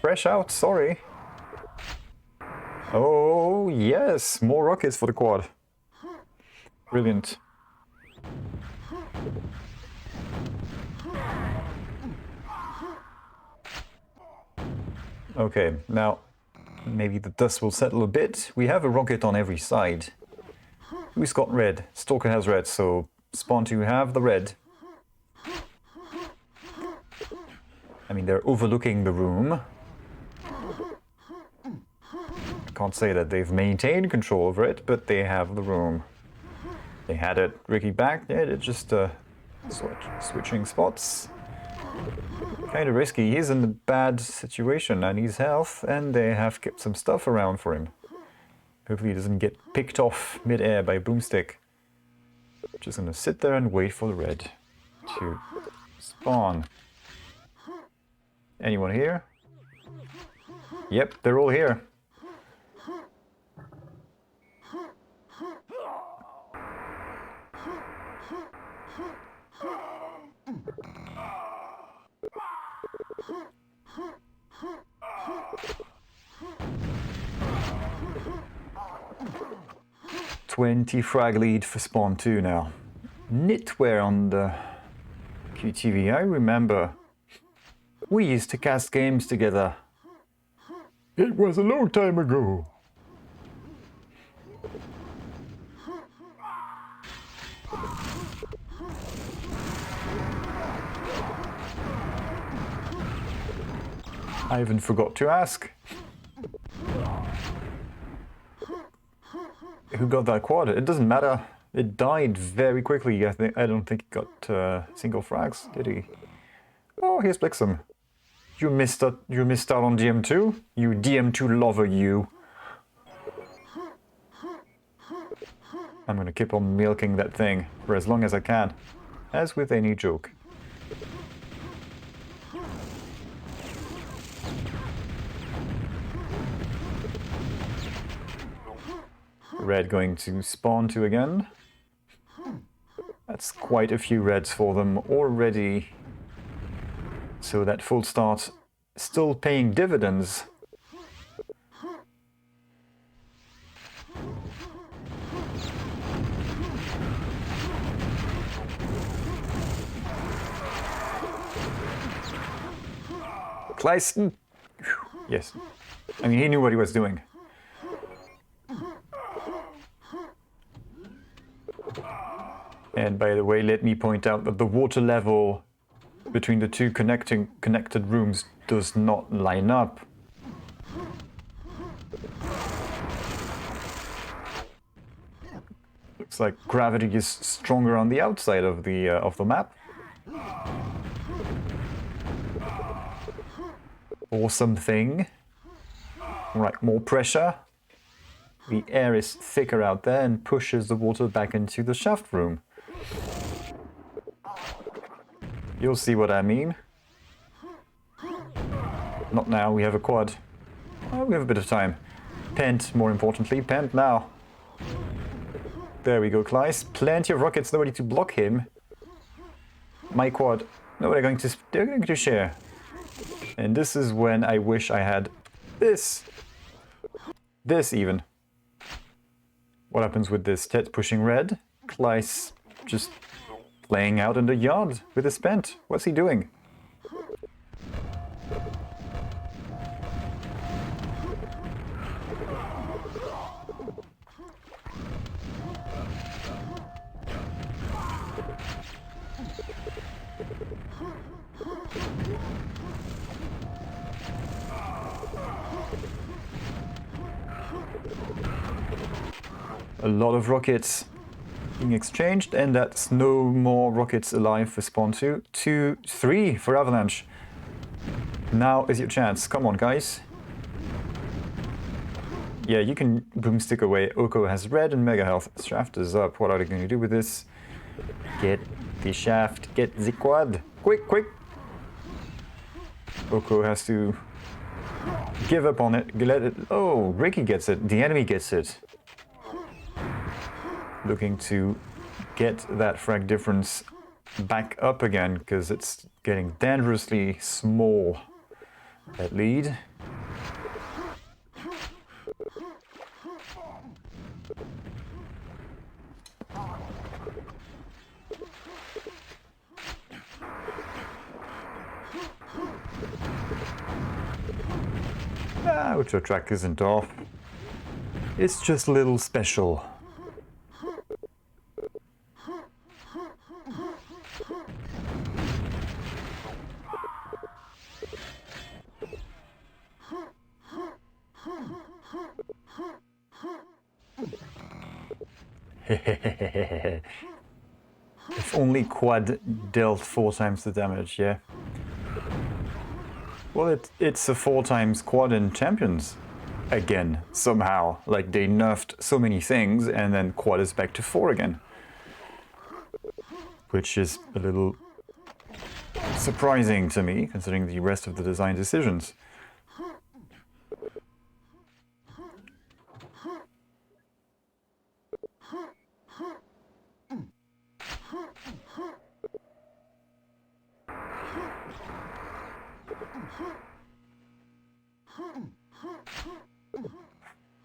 Fresh out, sorry. Oh, yes, more rockets for the quad. Brilliant. Okay, now maybe the dust will settle a bit. We have a rocket on every side. Who's got red? Stalkerrh has red, so Spawn2 have the red. I mean, they're overlooking the room. I can't say that they've maintained control over it, but they have the room. They had it. Riki back. Yeah, they're just switching spots. Kind of risky. He's in a bad situation and needs health, and they have kept some stuff around for him. Hopefully he doesn't get picked off mid-air by a boomstick. Just gonna sit there and wait for the red to spawn. Anyone here? Yep, they're all here. $20 frag lead for Spawn2 now. Knitwear on the QTV, I remember. We used to cast games together. It was a long time ago. I even forgot to ask. Who got that quad? It doesn't matter. It died very quickly. I don't think he got single frags, did he? Oh, here's Blixum. You missed out on DM2? You DM2 lover, you. I'm gonna keep on milking that thing for as long as I can. As with any joke. Red going to Spawn2 again. That's quite a few reds for them already. So that full start still paying dividends. Klice. Yes. I mean, he knew what he was doing. And by the way, let me point out that the water level between the two connected rooms does not line up. Looks like gravity is stronger on the outside of the map. Or something. Right, more pressure. The air is thicker out there and pushes the water back into the shaft room. You'll see what I mean. Not now, we have a quad. Oh, we have a bit of time. Pent, more importantly. Pent now. There we go, Klice. Plenty of rockets, nobody to block him. My quad. No, they're going to share. And this is when I wish I had this. This even. What happens with this? Tet pushing red. Klice just playing out in the yard with his pent. What's he doing? A lot of rockets being exchanged, and that's no more rockets alive for Spawn2. 2, 3 for Avalanche. Now is your chance. Come on, guys. Yeah, you can boomstick away. Oko has red and mega health. Shaft is up. What are they going to do with this? Get the shaft. Get the quad. Quick, quick. Oko has to give up on it. Let it. Oh, Riki gets it. The enemy gets it. Looking to get that frag difference back up again, because it's getting dangerously small, that lead. Ah, auto track isn't off. It's just a little special. If only Quad dealt 4 times the damage, yeah. Well, it's a 4 times Quad in Champions again, somehow. Like, they nerfed so many things, and then Quad is back to 4 again. Which is a little surprising to me, considering the rest of the design decisions.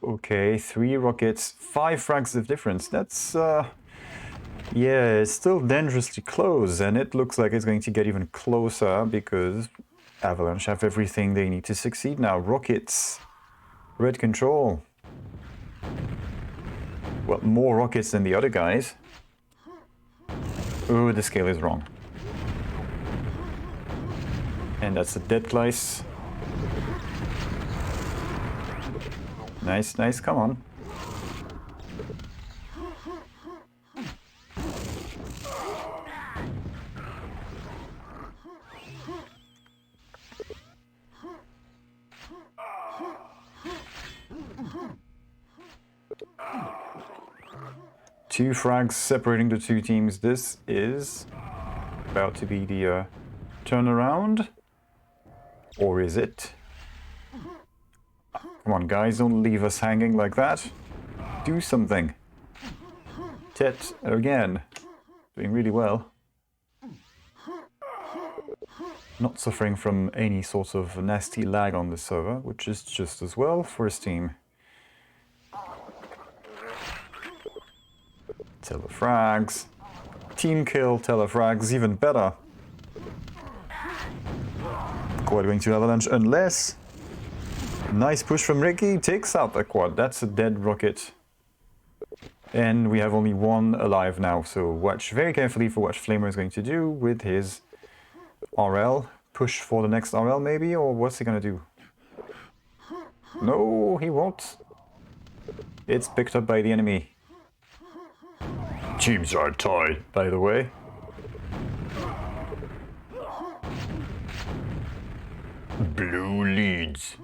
Okay, 3 rockets, 5 frags of difference. That's, yeah, it's still dangerously close, and it looks like it's going to get even closer because Avalanche have everything they need to succeed now. Rockets, red control. Well, more rockets than the other guys. Oh, the scale is wrong. And that's a dead Klice. Nice, nice, come on. Two frags separating the two teams. This is about to be the turnaround. Or is it? Come on, guys, don't leave us hanging like that. Do something. Tet, again. Doing really well. Not suffering from any sort of nasty lag on the server, which is just as well for his team. Telefrags. Team kill, telefrags, even better. Quad going to Avalanche unless... Nice push from Riki, takes out the Quad. That's a dead rocket. And we have only 1 alive now, so watch very carefully for what Flamer is going to do with his RL. Push for the next RL maybe, or what's he gonna do? No, he won't. It's picked up by the enemy. Teams are tied, by the way. Blue leads.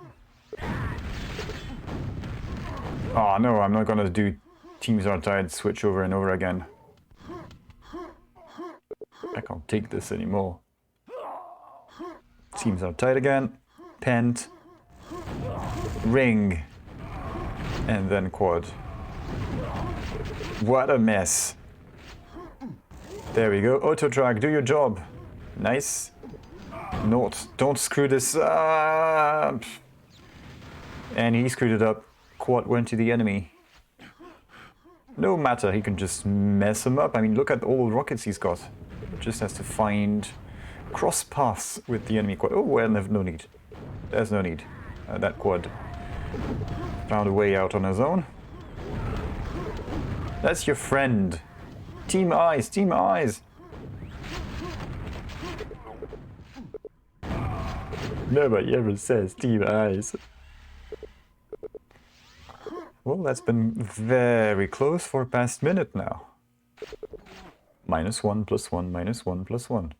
Oh no, I'm not gonna do teams are tied switch over and over again. I can't take this anymore. Teams are tied again. Pent. Ring. And then Quad. What a mess. There we go. Auto track, do your job. Nice. Don't screw this up. And he screwed it up. Quad went to the enemy. No matter, he can just mess him up. I mean, look at all the rockets he's got. Just has to find cross paths with the enemy Quad. Oh, well, no need. There's no need. That Quad found a way out on his own. That's your friend. Team Eyes, Team Eyes. Nobody ever says Team Eyes. Well, that's been very close for past minute now. -1, +1, -1, +1.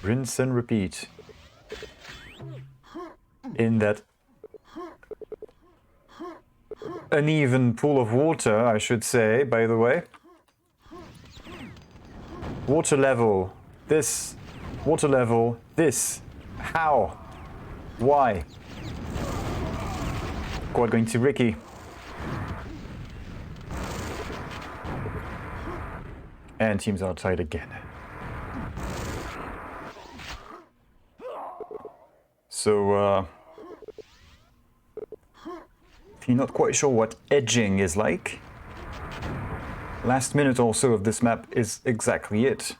Rinse and repeat. In that uneven pool of water, I should say, by the way. Water level, this. Water level, this. How? Why? Quad going to Riki. And teams outside again. So, if you're not quite sure what edging is like, last minute or so of this map is exactly it.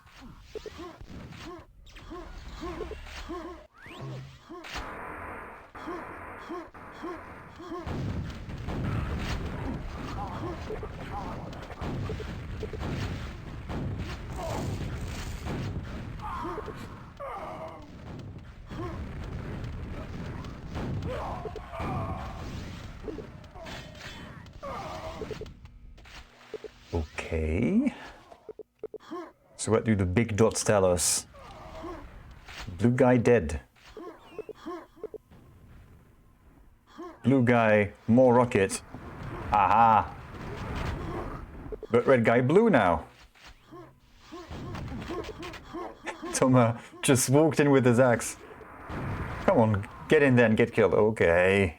Okay. So what do the big dots tell us? Blue guy dead. Blue guy, more rocket. Aha! But red guy blue now. Toma just walked in with his axe. Come on, get in there and get killed. Okay.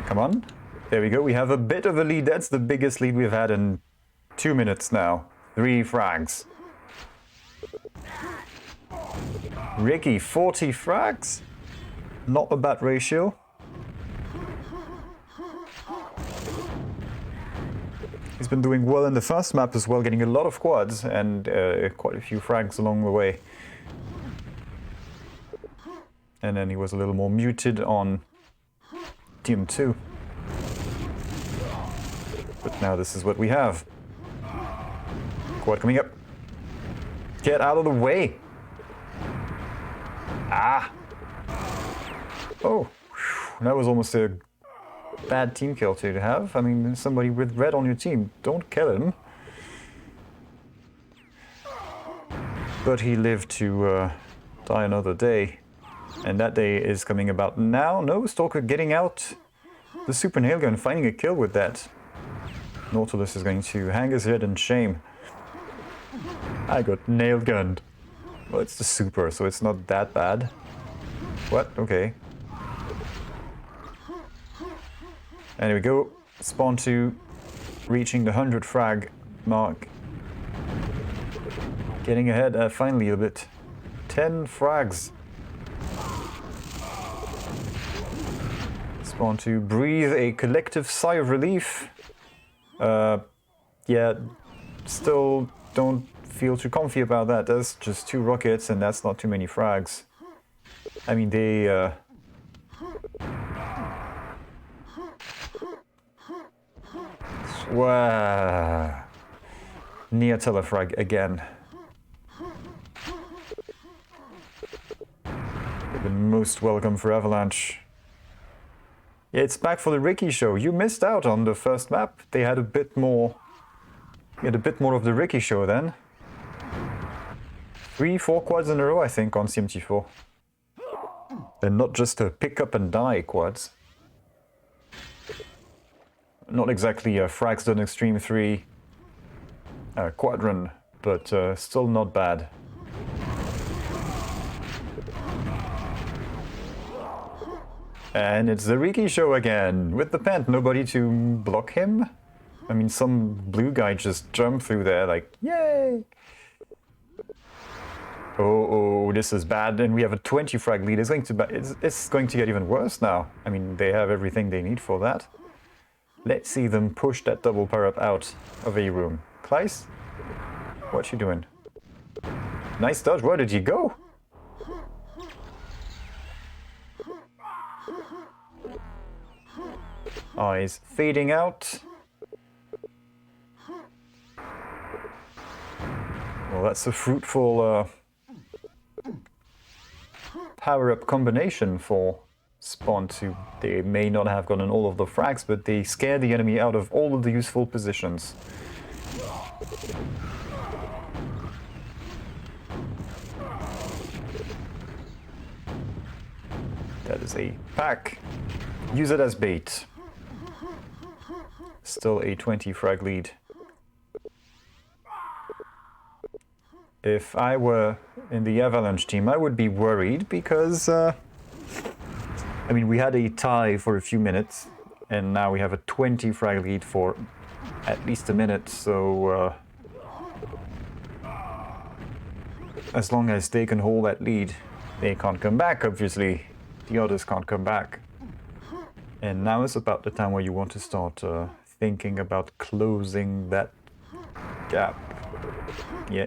Come on. There we go. We have a bit of a lead. That's the biggest lead we've had in 2 minutes now. 3 frags. Riki, 40 frags. Not a bad ratio. He's been doing well in the first map as well, getting a lot of quads and quite a few frags along the way. And then he was a little more muted on TDM2. But now this is what we have. Quad coming up. Get out of the way! Ah! Oh, whew, that was almost a bad team kill to have. I mean, somebody with red on your team, don't kill him. But he lived to die another day. And that day is coming about now. No, Stalkerrh getting out the super nail gun, finding a kill with that. Nautilus is going to hang his head in shame. I got nail gunned. Well, it's the super, so it's not that bad. What? Okay. And there we go. Spawn2 reaching the 100 frag mark. Getting ahead finally a bit. 10 frags. Spawn2 breathe a collective sigh of relief. Yeah, still don't feel too comfy about that. That's just 2 rockets and that's not too many frags. I mean, they... Wow. Near telefrag again. They've been most welcome for Avalanche. Yeah, it's back for the Riki show. You missed out on the first map. They had a bit more... We had a bit more of the Riki show then. 3, 4 quads in a row, I think, on CMT4. And not just a pick up and die quads. Not exactly frags done Extreme 3 quadrant, but still not bad. And it's the Riki show again, with the pant, nobody to block him. I mean, some blue guy just jumped through there like, yay! Oh, this is bad, and we have a 20 frag lead. It's going to get even worse now. I mean, they have everything they need for that. Let's see them push that double power up out of a room. Klice? What you doing? Nice dodge, where did you go? Eyes fading out. Well, that's a fruitful power-up combination for Spawn2. They may not have gotten all of the frags, but they scare the enemy out of all of the useful positions. That is a pack. Use it as bait. Still a 20 frag lead. If I were in the Avalanche team, I would be worried because, I mean, we had a tie for a few minutes, and now we have a 20 frag lead for at least a minute, so as long as they can hold that lead, they can't come back, obviously. The others can't come back. And now is about the time where you want to start thinking about closing that gap. Yeah.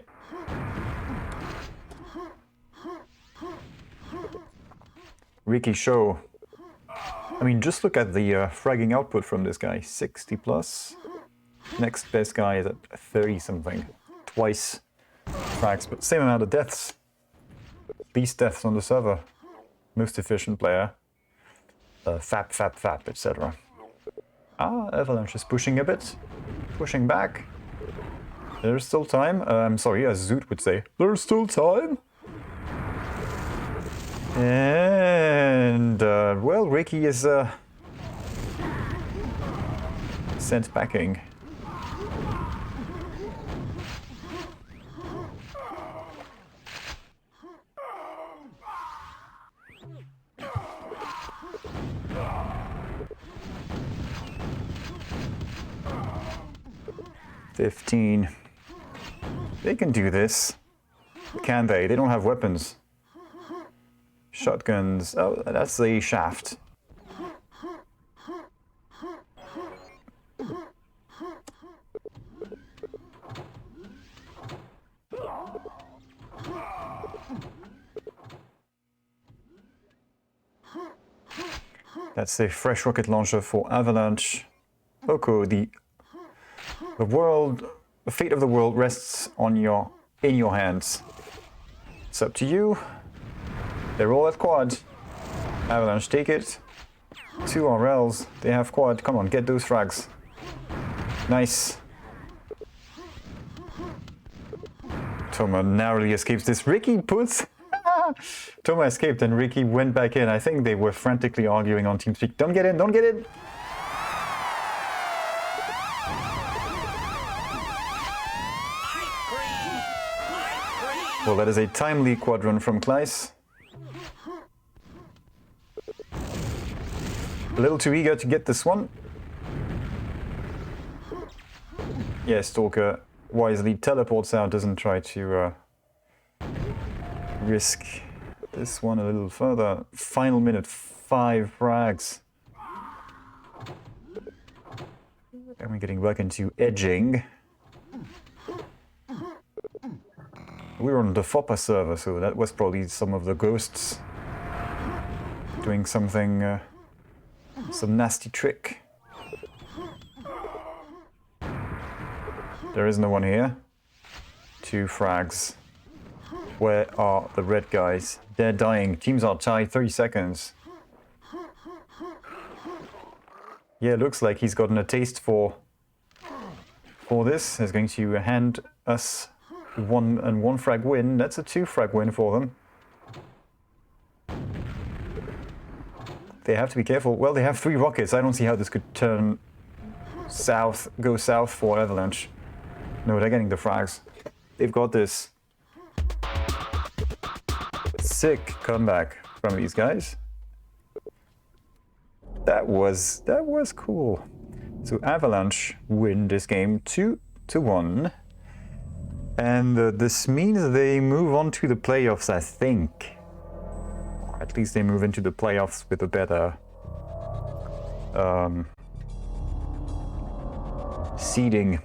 Riki show. I mean, just look at the fragging output from this guy. 60 plus. Next best guy is at 30 something. Twice frags, but same amount of deaths. Least deaths on the server. Most efficient player. Fap, etc. Ah, Avalanche is pushing a bit. Pushing back. There's still time. I'm sorry, as Zoot would say. There's still time. And, well, Riki is sent packing. $15. They can do this. Can they? They don't have weapons. Shotguns. Oh, that's the shaft. That's a fresh rocket launcher for Avalanche. Oko, the fate of the world rests in your hands. It's up to you. They're all at quad. Avalanche, take it. 2 RLs. They have quad. Come on, get those frags. Nice. Toma narrowly escapes this. Riki puts... Toma escaped and Riki went back in. I think they were frantically arguing on TeamSpeak. Don't get in, don't get in! Well, that is a timely quad run from Klice. A little too eager to get this one. Yeah, Stalkerrh wisely teleports out, doesn't try to risk this one a little further. Final minute, 5 frags. And we're getting back into edging. We were on the FOPA server, so that was probably some of the ghosts doing something, some nasty trick. There is no one here. 2 frags. Where are the red guys? They're dying. Teams are tied. 30 seconds. Yeah, looks like he's gotten a taste for this. He's going to hand us 1 frag win. That's a 2 frag win for them. They have to be careful. Well, they have 3 rockets. I don't see how this could turn south, go south for Avalanche. No, they're getting the frags. They've got this. Sick comeback from these guys. That was cool. So Avalanche win this game 2-1. And this means they move on to the playoffs, I think. Or at least they move into the playoffs with a better seeding.